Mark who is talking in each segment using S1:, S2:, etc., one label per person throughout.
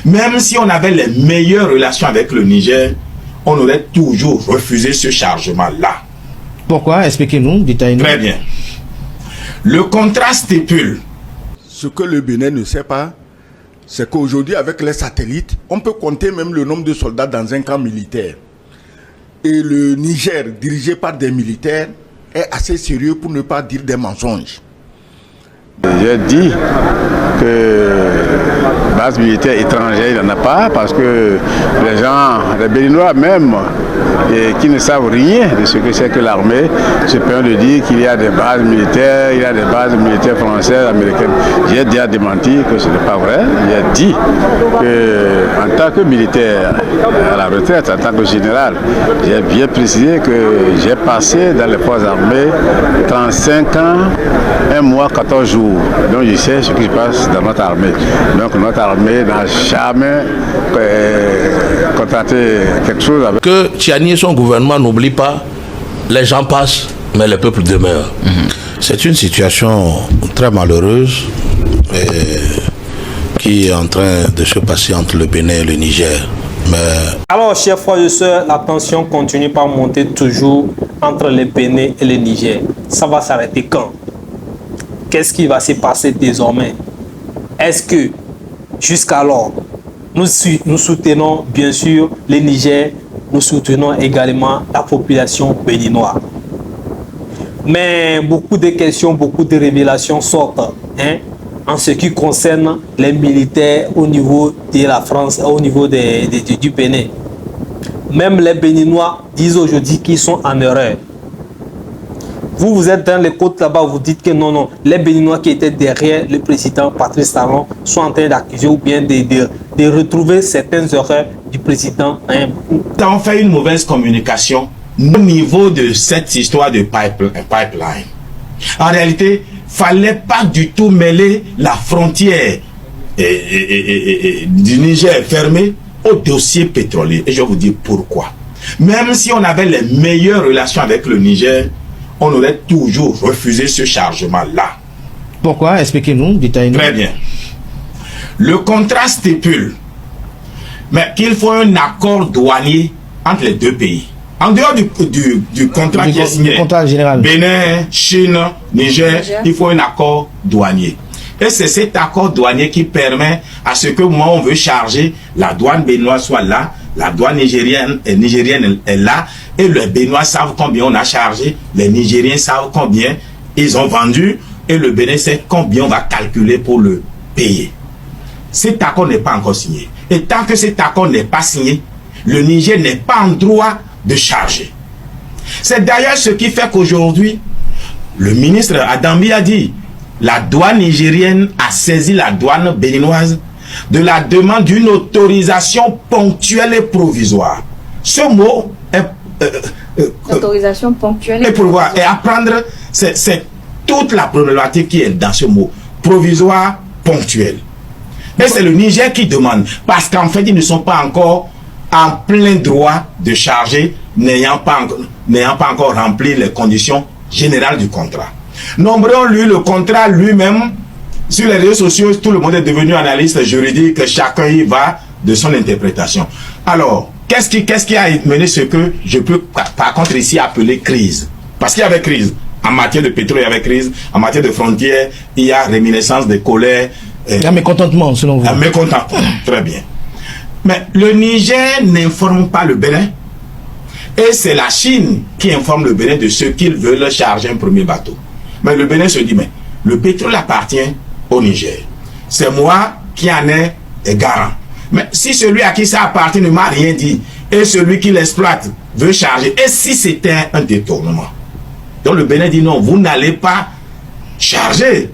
S1: Même si on avait les meilleures relations avec le Niger, on aurait toujours refusé ce chargement-là.
S2: Pourquoi? Expliquez-nous, détaillez-nous.
S1: Très bien. Le contrat stipule.
S3: Ce que le Bénin ne sait pas, c'est qu'aujourd'hui, avec les satellites, on peut compter même le nombre de soldats dans un camp militaire. Et le Niger, dirigé par des militaires, est assez sérieux pour ne pas dire des mensonges.
S4: J'ai dit que base militaire étrangère, il n'y en a pas parce que les gens, les Béninois même, qui ne savent rien de ce que c'est que l'armée, se permettent de dire qu'il y a des bases militaires, il y a des bases militaires françaises, américaines. J'ai déjà démenti que ce n'est pas vrai. J'ai dit qu'en tant que militaire à la retraite, en tant que général, j'ai bien précisé que j'ai passé dans les forces armées 35 ans, 1 mois, 14 jours. Donc je sais ce qui se passe dans notre armée. Donc notre armée n'a jamais contracté quelque chose avec...
S5: Que Tiani et son gouvernement n'oublient pas, les gens passent, mais le peuple demeure. C'est une situation très malheureuse qui est en train de se passer entre le Bénin et le Niger.
S6: Alors, chers frères et sœurs, la tension continue par monter toujours entre le Bénin et le Niger. Ça va s'arrêter quand? Qu'est-ce qui va se passer désormais? Est-ce que, jusqu'alors, nous soutenons bien sûr le Niger, nous soutenons également la population béninoise. Mais beaucoup de questions, beaucoup de révélations sortent en ce qui concerne les militaires au niveau de la France, au niveau du Bénin. Même les Béninois disent aujourd'hui qu'ils sont en erreur. Vous êtes dans les côtes là-bas, vous dites que non, les Béninois qui étaient derrière le président Patrice Talon sont en train d'accuser ou bien de retrouver certaines erreurs du président.
S1: Quand on fait une mauvaise communication au niveau de cette histoire de pipeline, en réalité, fallait pas du tout mêler la frontière du Niger fermée au dossier pétrolier. Et je vais vous dire pourquoi. Même si on avait les meilleures relations avec le Niger, on aurait toujours refusé ce chargement-là.
S2: Pourquoi? Expliquez-nous, détaillez-nous.
S1: Très bien. Le contrat stipule qu'il faut un accord douanier entre les deux pays. En dehors du contrat qui est signé,
S2: contrat général.
S1: Bénin, Chine, Niger, il faut un accord douanier. Et c'est cet accord douanier qui permet à ce que, au moment où on veut charger, la douane béninoise soit là, la douane nigérienne est là, et les Béninois savent combien on a chargé, les Nigériens savent combien ils ont vendu, et le Bénin sait combien on va calculer pour le payer. Cet accord n'est pas encore signé. Et tant que cet accord n'est pas signé, le Niger n'est pas en droit de charger. C'est d'ailleurs ce qui fait qu'aujourd'hui, le ministre Adambi a dit, la douane nigérienne a saisi la douane béninoise de la demande d'une autorisation ponctuelle et provisoire. Ce mot est
S7: autorisation ponctuelle
S1: et provisoire. Et apprendre, c'est toute la problématique qui est dans ce mot. Provisoire, ponctuel. Mais c'est le Niger qui demande. Parce qu'en fait, ils ne sont pas encore en plein droit de charger, n'ayant pas encore rempli les conditions générales du contrat. Nombreux ont lu le contrat lui-même. Sur les réseaux sociaux, tout le monde est devenu analyste juridique, chacun y va de son interprétation. Alors, qu'est-ce qui a mené ce que je peux par contre ici appeler crise? Parce qu'il y avait crise. En matière de pétrole, il y avait crise. En matière de frontières, il y a réminiscence de colère.
S2: Il y a mécontentement, selon vous.
S1: Mécontentement, très bien. Mais le Niger n'informe pas le Bénin. Et c'est la Chine qui informe le Bénin de ce qu'ils veulent charger un premier bateau. Mais le Bénin se dit, mais le pétrole appartient au Niger. C'est moi qui en ai garant. Mais si celui à qui ça appartient ne m'a rien dit, et celui qui l'exploite veut charger, et si c'était un détournement? Donc le Bénin dit non, vous n'allez pas charger.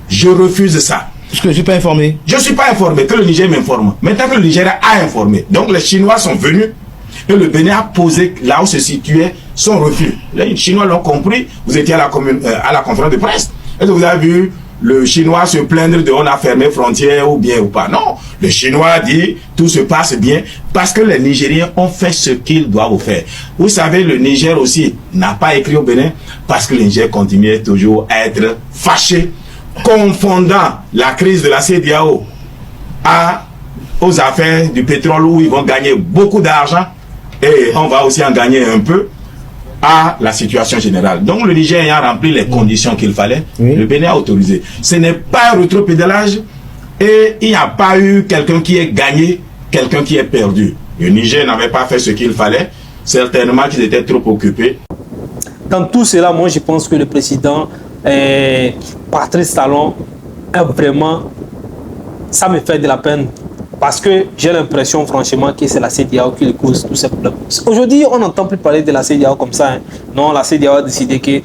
S1: Je refuse ça.
S2: Parce que je ne suis pas informé.
S1: Je ne suis pas informé, que le Niger m'informe. Maintenant que le Nigeria a informé, donc les Chinois sont venus, et le Bénin a posé là où se situait son refus. Les Chinois l'ont compris, vous étiez à la conférence de presse. Est-ce que vous avez vu le Chinois se plaindre de on a fermé frontières ou bien ou pas? Non, le Chinois dit tout se passe bien parce que les Nigériens ont fait ce qu'ils doivent faire. Vous savez, le Niger aussi n'a pas écrit au Bénin parce que le Niger continuait toujours à être fâché, confondant la crise de la CEDEAO à aux affaires du pétrole où ils vont gagner beaucoup d'argent et on va aussi en gagner un peu à la situation générale. Donc le Niger ayant rempli les conditions qu'il fallait, le Bénin a autorisé. Ce n'est pas un rétropédalage et il n'y a pas eu quelqu'un qui ait gagné, quelqu'un qui ait perdu. Le Niger n'avait pas fait ce qu'il fallait, certainement qu'ils étaient trop occupés.
S6: Dans tout cela, moi je pense que le président Patrice Talon est vraiment, ça me fait de la peine. Parce que j'ai l'impression franchement que c'est la CEDEAO qui cause tous ces problèmes. Aujourd'hui, on n'entend plus parler de la CEDEAO comme ça. Hein. Non, la CEDEAO a décidé que,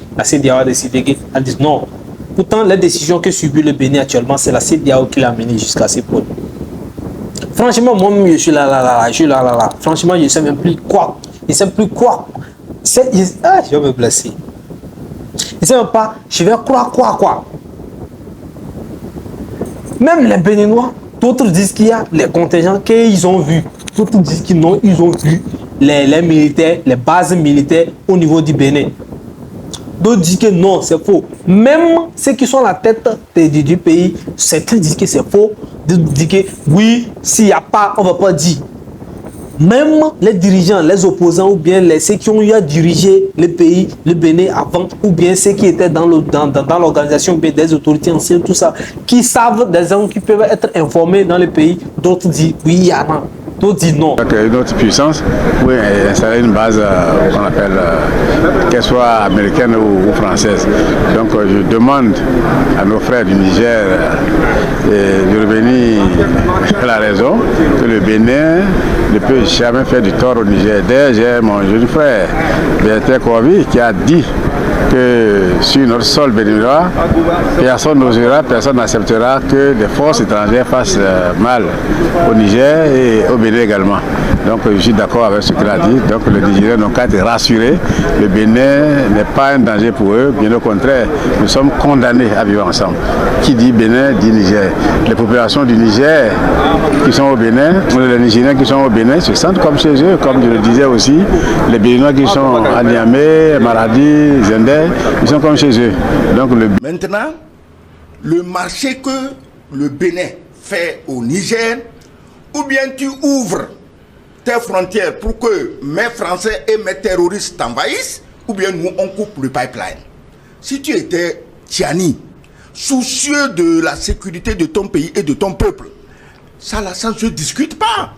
S6: elle dit non. Pourtant, les décisions que subit le Bénin actuellement, c'est la CEDEAO qui l'a mené jusqu'à ces points. Franchement, moi, je suis là. Franchement, je ne sais même plus quoi. Je ne sais plus quoi. Je vais me blesser. Je ne sais même pas, je vais croire quoi. Même les Béninois, d'autres disent qu'il y a les contingents qu'ils ont vus. D'autres disent qu'ils non, ils ont vu les militaires, les bases militaires au niveau du Bénin. D'autres disent que non, c'est faux. Même ceux qui sont à la tête du pays, certains disent que c'est faux. D'autres disent que oui, s'il n'y a pas, on ne va pas dire. Même les dirigeants, les opposants ou bien ceux qui ont eu à diriger le pays, le Bénin avant, ou bien ceux qui étaient dans l'organisation des autorités anciennes, tout ça, qui savent des gens qui peuvent être informés dans le pays, d'autres disent oui, il y en a. D'autres disent non.
S4: Une autre puissance pour installer une base qu'on appelle, qu'elle soit américaine ou française. Donc je demande à nos frères du Niger de revenir à la raison, que le Bénin ne peut jamais faire du tort au Niger. D'ailleurs, j'ai mon jeune frère, Bertrand Corby, qui a dit que sur notre sol béninois, personne n'osera, personne n'acceptera que des forces étrangères fassent mal au Niger et au Bénin également. Donc je suis d'accord avec ce qu'il a dit. Donc les Nigériens n'ont qu'à être rassurés. Le Bénin n'est pas un danger pour eux. Bien au contraire, nous sommes condamnés à vivre ensemble. Qui dit Bénin dit Niger. Les populations du Niger qui sont au Bénin, les Nigériens qui sont au Bénin se sentent comme chez eux, comme je le disais aussi. Les Béninois qui sont à Niamey, Maradi, Zender, ils sont comme chez eux. Donc,
S3: Maintenant, le marché que le Bénin fait au Niger, ou bien tu ouvres tes frontières pour que mes Français et mes terroristes t'envahissent, ou bien nous on coupe le pipeline. Si tu étais Tiani, soucieux de la sécurité de ton pays et de ton peuple, ça ne se discute pas.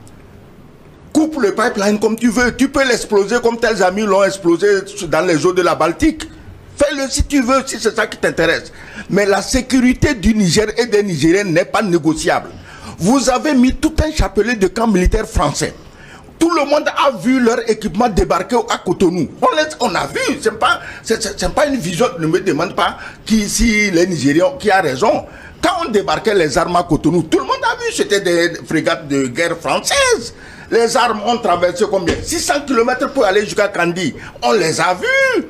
S3: Coupe le pipeline comme tu veux. Tu peux l'exploser comme tes amis l'ont explosé dans les eaux de la Baltique. Fais-le si tu veux, si c'est ça qui t'intéresse. Mais la sécurité du Niger et des Nigériens n'est pas négociable. Vous avez mis tout un chapelet de camps militaires français. Tout le monde a vu leur équipement débarquer à Cotonou. On a vu. C'est pas une vision. Ne me demande pas si les Nigériens qui a raison. Quand on débarquait les armes à Cotonou, tout le monde a vu. C'était des frégates de guerre françaises. Les armes ont traversé combien? 600 km pour aller jusqu'à Kandi. On les a vus.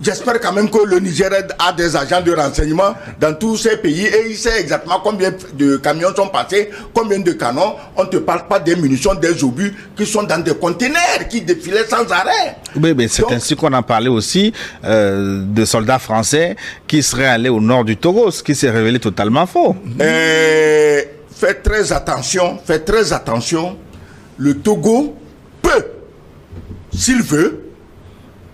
S3: J'espère quand même que le Niger a des agents de renseignement dans tous ces pays et il sait exactement combien de camions sont passés, combien de canons. On ne te parle pas des munitions, des obus qui sont dans des conteneurs qui défilaient sans arrêt.
S8: Oui, mais c'est ainsi qu'on en parlait aussi de soldats français qui seraient allés au nord du Togo, ce qui s'est révélé totalement faux.
S3: Faites très attention. Le Togo peut, s'il veut,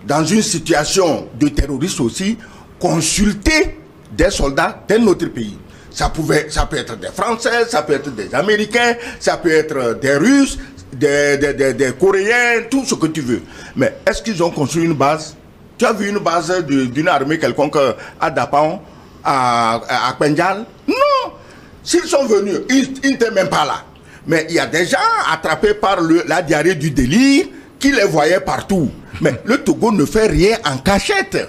S3: dans une situation de terrorisme aussi, consulter des soldats d'un autre pays. Ça peut être des Français, ça peut être des Américains, ça peut être des Russes, des Coréens, tout ce que tu veux. Mais est-ce qu'ils ont construit une base? Tu as vu une base d'une armée quelconque à Dapan, à Pendjal? Non! S'ils sont venus, ils n'étaient même pas là. Mais il y a des gens attrapés par la diarrhée du délire qui les voyaient partout. Mais le Togo ne fait rien en cachette.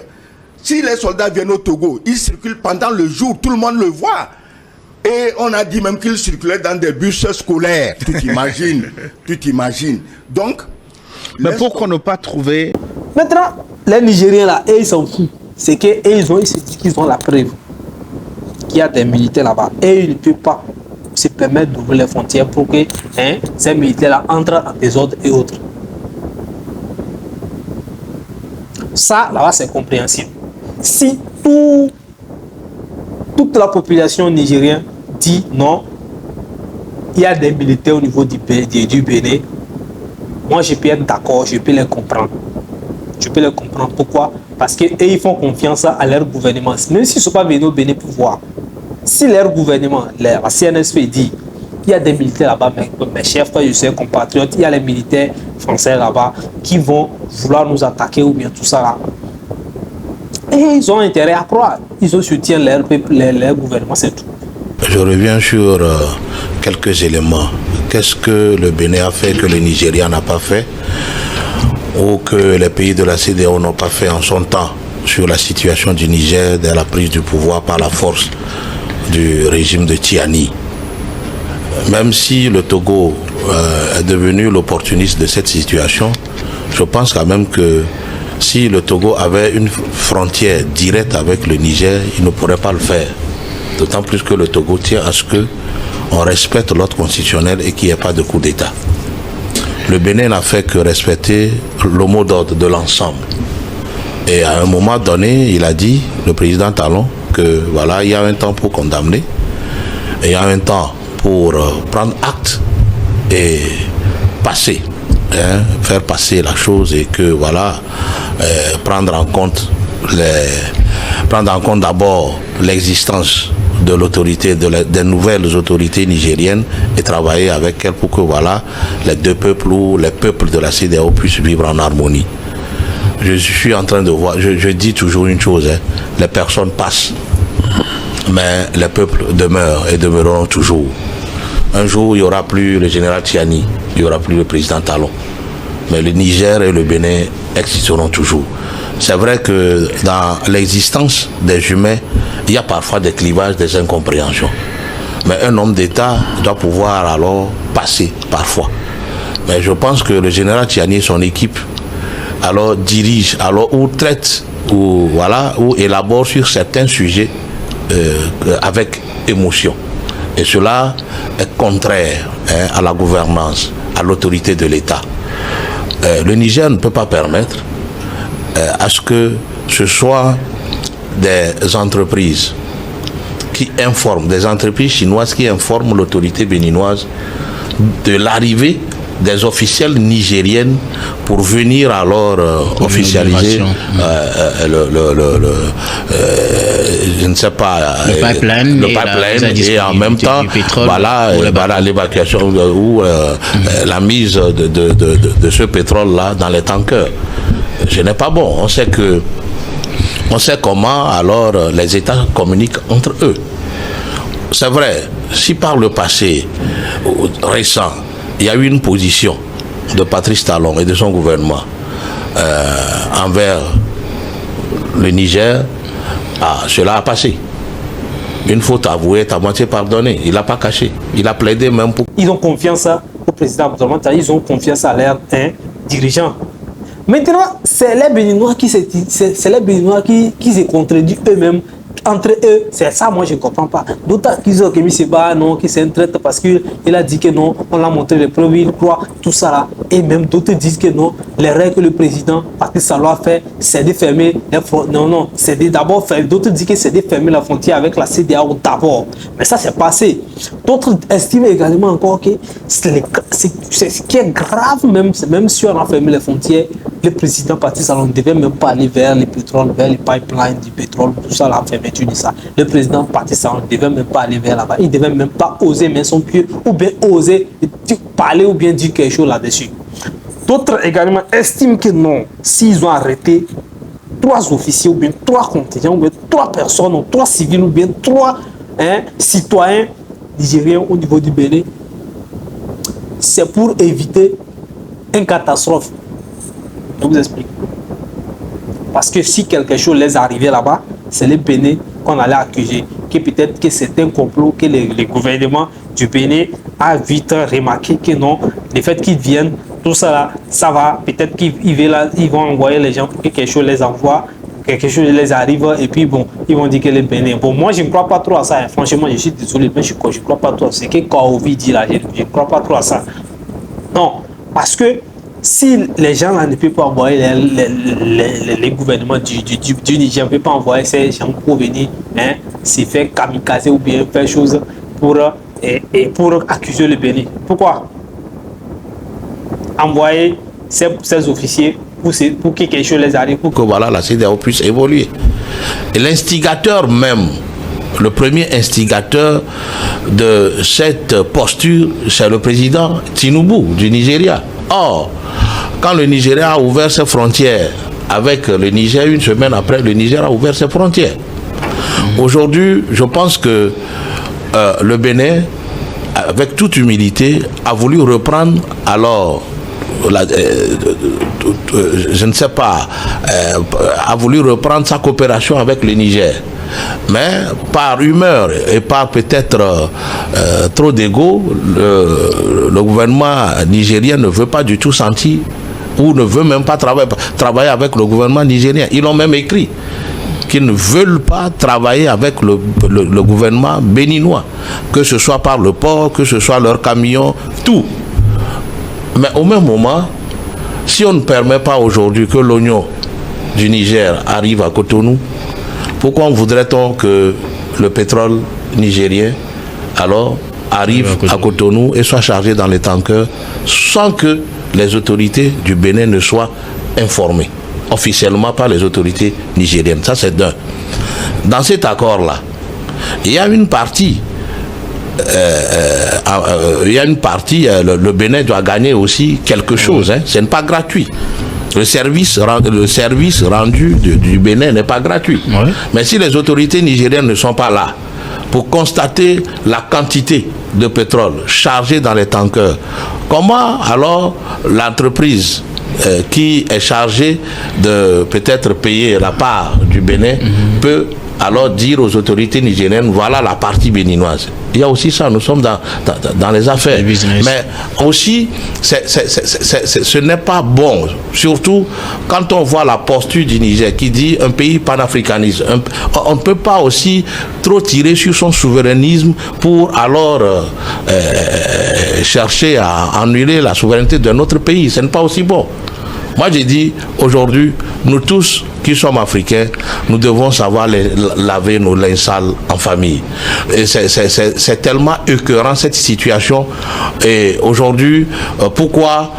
S3: Si les soldats viennent au Togo, ils circulent pendant le jour, tout le monde le voit. Et on a dit même qu'ils circulaient dans des bus scolaires. Tu t'imagines. Donc...
S8: Mais pourquoi ne pas trouver...
S6: Maintenant, les Nigériens là, ils s'en foutent. C'est qu'ils se disent qu'ils ont la preuve qu'il y a des militaires là-bas. Et ils ne peuvent pas se permettre d'ouvrir les frontières pour que ces militaires-là entrent en désordre et autres. Ça, là-bas, c'est compréhensible. Si toute la population nigérienne dit non, il y a des militaires au niveau du Bénin. Moi, je peux être d'accord, je peux les comprendre. Je peux les comprendre. Pourquoi? Parce qu'ils font confiance à leur gouvernement. Même s'ils ne sont pas venus au Bénin pour voir. Si leur gouvernement, la CNSP dit, il y a des militaires là-bas, mes chers frères, je sais, compatriotes, il y a les militaires français là-bas qui vont vouloir nous attaquer ou bien tout ça là. Et ils ont intérêt à croire. Ils ont soutien leur gouvernement, c'est tout.
S5: Je reviens sur quelques éléments. Qu'est-ce que le Bénin a fait que le Nigeria n'a pas fait ou que les pays de la CEDEAO n'ont pas fait en son temps sur la situation du Niger dès la prise du pouvoir par la force du régime de Tiani. Même si le Togo est devenu l'opportuniste de cette situation, je pense quand même que si le Togo avait une frontière directe avec le Niger, il ne pourrait pas le faire. D'autant plus que le Togo tient à ce qu'on respecte l'ordre constitutionnel et qu'il n'y ait pas de coup d'État. Le Bénin n'a fait que respecter le mot d'ordre de l'ensemble. Et à un moment donné, il a dit, le président Talon, que voilà, il y a un temps pour condamner, et il y a un temps pour prendre acte et passer, faire passer la chose et que voilà, prendre en compte d'abord l'existence de l'autorité, des nouvelles autorités nigériennes et travailler avec elles pour que voilà, les deux peuples ou les peuples de la CEDEAO puissent vivre en harmonie. Je suis en train de voir, je dis toujours une chose, les personnes passent, mais les peuples demeurent et demeureront toujours. Un jour, il n'y aura plus le général Tiani, il n'y aura plus le président Talon. Mais le Niger et le Bénin existeront toujours. C'est vrai que dans l'existence des humains, il y a parfois des clivages, des incompréhensions. Mais un homme d'État doit pouvoir alors passer parfois. Mais je pense que le général Tiani et son équipe alors dirigent, alors ou traitent, ou voilà, ou élaborent sur certains sujets avec émotion. Et cela est contraire à la gouvernance, à l'autorité de l'État. Le Niger ne peut pas permettre à ce que ce soit des entreprises qui informent, des entreprises chinoises qui informent l'autorité béninoise de l'arrivée des officiels nigériennes pour venir alors officialiser je ne sais pas
S9: le pipeline
S5: et en même temps voilà l'évacuation ou la mise de ce pétrole là dans les tankers. Ce n'est pas bon. On sait comment alors les États communiquent entre eux. C'est vrai, si par le passé récent il y a eu une position de Patrice Talon et de son gouvernement envers le Niger, cela a passé. Une faute avouée est à moitié pardonnée. Il n'a pas caché. Il a plaidé même pour...
S6: Ils ont confiance au président Abdourahmane Tiani, ils ont confiance à leurs dirigeants. Maintenant, c'est les Béninois qui se contredisent eux-mêmes. Entre eux, c'est ça, moi je ne comprends pas. D'autant qu'ils ont mis ce bas, non, qui s'entraînent parce qu'il a dit que non, on l'a montré les preuves, il croit, tout ça là. Et même d'autres disent que non, les règles que le président Patrice Talon a fait, c'est de fermer les frontières. Non, c'est d'abord faire. D'autres disent que c'est de fermer la frontière avec la CEDEAO d'abord. Mais ça, c'est passé. D'autres estiment également encore que ce qui est grave, même si on a fermé les frontières, le président Patrice Talon ne devait même pas aller vers les pétroles, vers les pipelines du pétrole, tout ça là, fermer. Ça. Le président Patrice Talon ne devait même pas aller vers là-bas. Il ne devait même pas oser mettre son pied ou bien oser parler ou bien dire quelque chose là-dessus. D'autres également estiment que non, s'ils ont arrêté 3 officiers ou bien 3 contingents ou bien 3 personnes ou 3 civils ou bien 3 citoyens nigériens au niveau du Bénin, c'est pour éviter une catastrophe. Je vous explique. Parce que si quelque chose les arrivait là-bas, c'est le Bénin qu'on allait accuser. Que peut-être que c'est un complot que le gouvernement du Bénin a vite remarqué que non, le fait qu'ils viennent, tout ça là, ça va. Peut-être qu'ils vont envoyer les gens pour que quelque chose les envoie, quelque chose les arrive et puis bon, ils vont dire que le Bénin. Bon, moi je ne crois pas trop à ça. Franchement, je suis désolé, mais je ne crois pas trop à ce que Kaovi dit là. Je ne crois pas trop à ça. Non, parce que si les gens là ne peuvent pas envoyer les gouvernements du Niger ne peuvent pas envoyer ces gens pour venir se faire kamikaze ou bien faire chose pour et pour accuser le Bénin. Pourquoi envoyer ces officiers pour que quelque chose les arrive, pour
S5: que voilà, la CEDEAO puisse évoluer. Et l'instigateur même, le premier instigateur de cette posture, c'est le président Tinubu du Nigeria. Or, quand le Nigeria a ouvert ses frontières avec le Niger, une semaine après, le Niger a ouvert ses frontières. Aujourd'hui, je pense que le Bénin, avec toute humilité, a voulu reprendre alors je ne sais pas, a voulu reprendre sa coopération avec le Niger. Mais par humeur et par peut-être trop d'ego, le gouvernement nigérien ne veut pas du tout sentir ou ne veut même pas travailler avec le gouvernement nigérien. Ils l'ont même écrit qu'ils ne veulent pas travailler avec le gouvernement béninois, que ce soit par le port, que ce soit leurs camions, tout. Mais au même moment, si on ne permet pas aujourd'hui que l'oignon du Niger arrive à Cotonou, pourquoi voudrait-on que le pétrole nigérien alors arrive à Cotonou et soit chargé dans les tankers sans que les autorités du Bénin ne soient informées officiellement par les autorités nigériennes? Ça, c'est d'un. Dans cet accord-là, il y a une partie le Bénin doit gagner aussi quelque chose, hein. Ce n'est pas gratuit. Le service rendu du Bénin n'est pas gratuit. Oui. Mais si les autorités nigériennes ne sont pas là pour constater la quantité de pétrole chargée dans les tankers, comment alors l'entreprise qui est chargée de peut-être payer la part du Bénin peut alors dire aux autorités nigériennes, voilà la partie béninoise? Il y a aussi ça, nous sommes dans les affaires. Mais aussi, ce n'est pas bon, surtout quand on voit la posture du Niger qui dit un pays panafricaniste. On ne peut pas aussi trop tirer sur son souverainisme pour alors chercher à annuler la souveraineté d'un autre pays. Ce n'est pas aussi bon. Moi, j'ai dit, aujourd'hui, nous tous qui sommes africains, nous devons savoir laver nos linges sales en famille. Et c'est tellement écœurant cette situation. Et aujourd'hui, pourquoi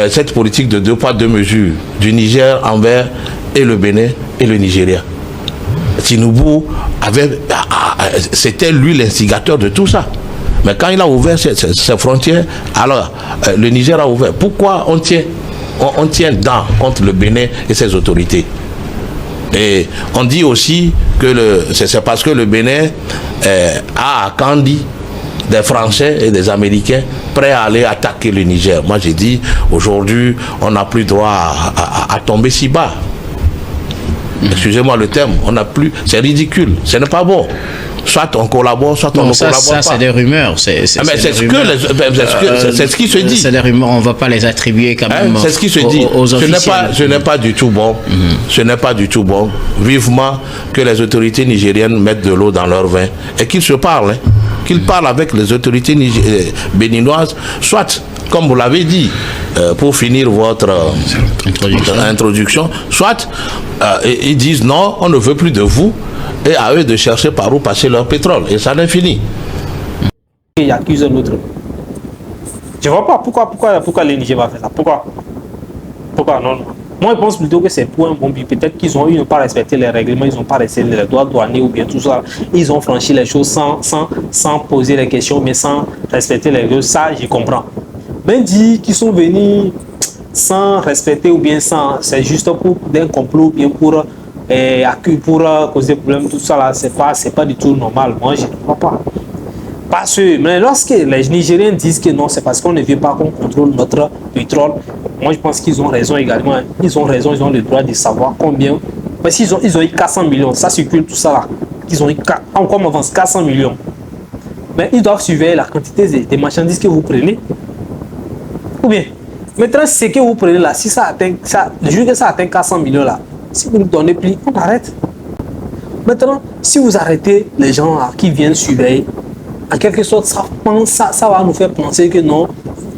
S5: cette politique de 2 poids 2 mesures du Niger envers et le Bénin et le Nigeria? Tinubu c'était lui l'instigateur de tout ça. Mais quand il a ouvert ses frontières, alors le Niger a ouvert. Pourquoi on tient dedans contre le Bénin et ses autorités? Et on dit aussi que c'est parce que le Bénin a à Kandi des Français et des Américains prêts à aller attaquer le Niger. Moi j'ai dit, aujourd'hui, on n'a plus droit à tomber si bas. Excusez-moi le terme, on n'a plus, c'est ridicule, ce n'est pas bon. Soit on collabore, soit on ne collabore pas.
S9: Ça, c'est des rumeurs. C'est ce
S5: qui se dit.
S9: C'est des rumeurs, on ne va pas les attribuer quand même
S5: c'est ce qui se dit.
S9: Aux officiels.
S5: Ce n'est pas du tout bon. Ce n'est pas du tout bon. Vivement que les autorités nigériennes mettent de l'eau dans leur vin et qu'ils se parlent. Hein. Qu'ils parlent avec les autorités béninoises, soit, comme vous l'avez dit, pour finir votre introduction, soit ils disent non, on ne veut plus de vous, et à eux de chercher par où passer leur pétrole. Et ça n'est fini.
S6: Ils accusent l'autre. Je ne vois pas pourquoi le Niger va faire ça. Pourquoi non. Moi, je pense plutôt que c'est pour un bon but. Peut-être qu'ils n'ont pas respecté les règlements, ils n'ont pas respecté les droits douaniers ou bien tout ça. Ils ont franchi les choses sans poser les questions, mais sans respecter les règles. Ça, j'y comprends. Mais dire qu'ils sont venus sans respecter ou bien sans, c'est juste pour d'un complot ou bien pour causer des problèmes, tout ça là, c'est pas du tout normal. Moi, je ne crois pas. Parce que, mais lorsque les Nigériens disent que non, c'est parce qu'on ne veut pas qu'on contrôle notre pétrole, moi je pense qu'ils ont raison également. Ils ont raison, ils ont le droit de savoir combien. Parce qu'ils ont eu 400 millions, ça circule tout ça là. Ils ont eu encore avance 400 millions. Mais ils doivent surveiller la quantité des marchandises que vous prenez. Ou bien, maintenant, ce que vous prenez là, si ça atteint, le jour que ça atteint 400 millions là, si vous ne donnez plus, on arrête. Maintenant, si vous arrêtez les gens là, qui viennent surveiller, en quelque sorte, ça va nous faire penser que non,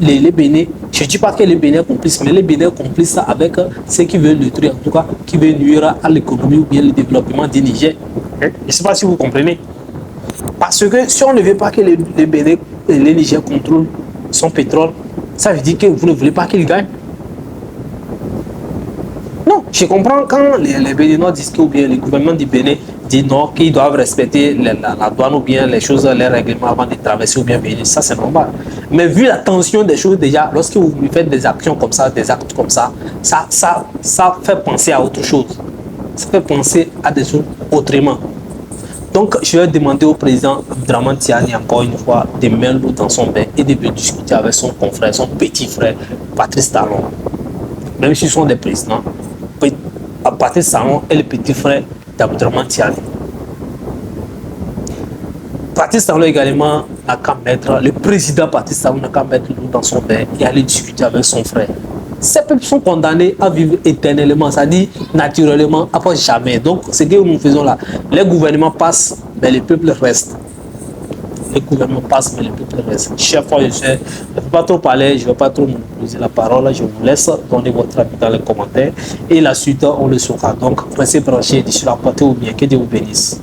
S6: les Bénin, je ne dis pas que les Bénin complices, mais les Bénin complices avec ceux qui veulent détruire, en tout cas, qui veulent nuire à l'économie ou bien le développement du Niger. Je ne sais pas si vous comprenez. Parce que si on ne veut pas que les Bénin le Niger contrôle son pétrole, ça veut dire que vous ne voulez pas qu'il gagne. Non, je comprends quand les Béninois disent que, ou bien le gouvernement du Bénin dit non, qu'ils doivent respecter la douane ou bien les choses, les règlements avant de traverser ou bien venir, ça c'est normal. Mais vu la tension des choses déjà, lorsque vous faites des actions comme ça, des actes comme ça, ça fait penser à autre chose. Ça fait penser à des choses autrement. Donc je vais demander au président Abdraman Tiani encore une fois de mettre l'eau dans son bain et de discuter avec son confrère, son petit frère, Patrice Talon. Même s'ils sont des présidents, Patrice Talon est le petit frère d'Abdraman Tiani. Patrice Talon également n'a qu'à mettre, le président Patrice Talon n'a qu'à mettre l'eau dans son bain et aller discuter avec son frère. Ces peuples sont condamnés à vivre éternellement, c'est-à-dire naturellement, après jamais. Donc, ce que nous faisons là, les gouvernements passent, mais les peuples restent. Les gouvernements passent, mais les peuples restent. Chaque fois, je ne peux pas trop parler, je ne vais pas trop monopoliser la parole. Je vous laisse donner votre avis dans les commentaires. Et la suite, on le saura. Donc, restez branchés, d'ici la portée ou bien que Dieu vous bénisse.